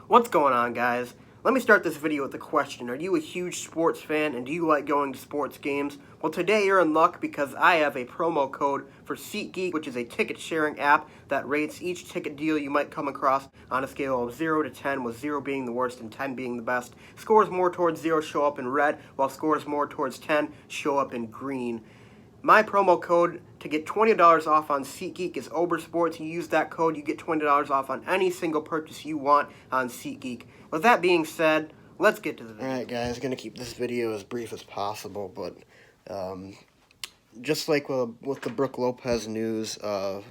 What's going on, guys? Let me start this video with a question. Are you a huge sports fan and do you like going to sports games? Well, today you're in luck because I have a promo code for SeatGeek, which is a ticket sharing app that rates each ticket deal you might come across on a scale of 0 to 10, with 0 being the worst and 10 being the best. Scores more towards 0 show up in red, while scores more towards 10 show up in green. My promo code to get $20 off on SeatGeek is OberSports. You use that code, you get $20 off on any single purchase you want on SeatGeek. With that being said, let's get to the video. Alright guys, I'm going to keep this video as brief as possible, but just like with the Brook Lopez news about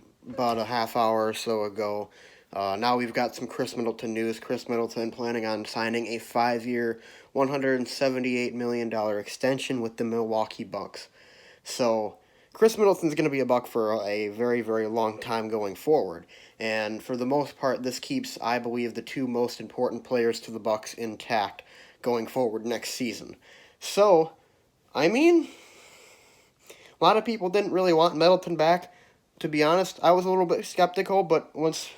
a half hour or so ago, now we've got some Khris Middleton news. Khris Middleton planning on signing a 5-year, $178 million extension with the Milwaukee Bucks. So, Khris Middleton's going to be a Buck for a very, very long time going forward. And for the most part, this keeps, I believe, the two most important players to the Bucks intact going forward next season. So, I mean, a lot of people didn't really want Middleton back. To be honest, I was a little bit skeptical, but once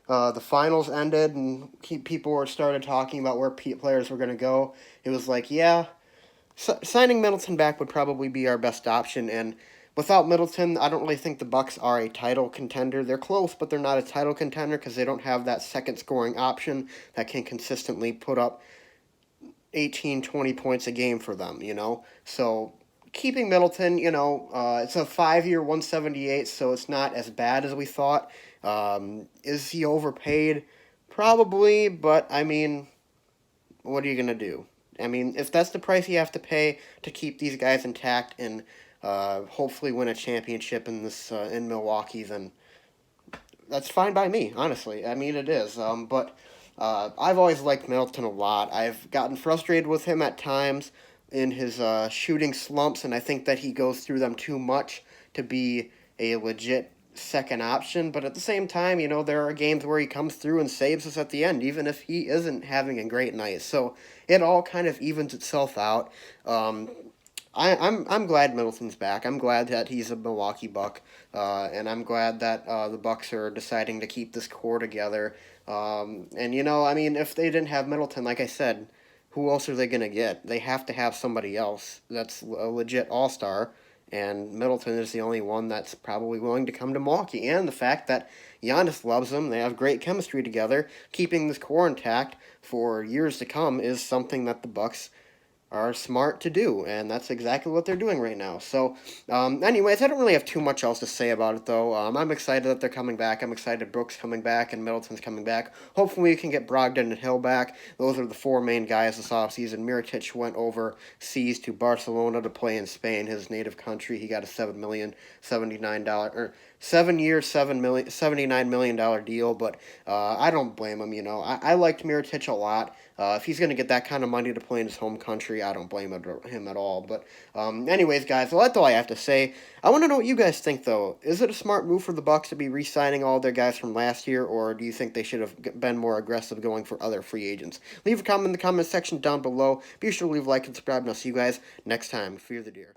the finals ended and people started talking about where players were going to go, it was like, yeah, signing Middleton back would probably be our best option, and without Middleton, I don't really think the Bucks are a title contender. They're close, but they're not a title contender because they don't have that second scoring option that can consistently put up 18, 20 points a game for them, you know? So keeping Middleton, it's a 5-year, 178, so it's not as bad as we thought. Is he overpaid? Probably, but, I mean, what are you going to do? I mean, if that's the price you have to pay to keep these guys intact and hopefully win a championship in Milwaukee, then that's fine by me, honestly. I mean, it is. But I've always liked Middleton a lot. I've gotten frustrated with him at times in his shooting slumps, and I think that he goes through them too much to be a legit second option. But at the same time, there are games where he comes through and saves us at the end, even if he isn't having a great night. So it all kind of evens itself out. I'm glad Middleton's back. I'm glad that he's a Milwaukee Buck, and I'm glad that the Bucks are deciding to keep this core together. And I mean, if they didn't have Middleton, like I said, who else are they gonna get? They have to have somebody else that's a legit all-star. And Middleton is the only one that's probably willing to come to Milwaukee. And the fact that Giannis loves him, they have great chemistry together, keeping this core intact for years to come is something that the Bucks are smart to do, and that's exactly what they're doing right now. So, anyways, I don't really have too much else to say about it, though. I'm excited that they're coming back. I'm excited Brooks coming back and Middleton's coming back. Hopefully we can get Brogdon and Hill back. Those are the four main guys this offseason. Mirotic went overseas to Barcelona to play in Spain, his native country. He got a $7-year, $79 million deal, but I don't blame him, I liked Mirotic a lot. If he's going to get that kind of money to play in his home country, I don't blame him at all. But anyways, guys, well, that's all I have to say. I want to know what you guys think, though. Is it a smart move for the Bucks to be re-signing all their guys from last year, or do you think they should have been more aggressive going for other free agents? Leave a comment in the comment section down below. Be sure to leave a like and subscribe, and I'll see you guys next time. Fear the deer.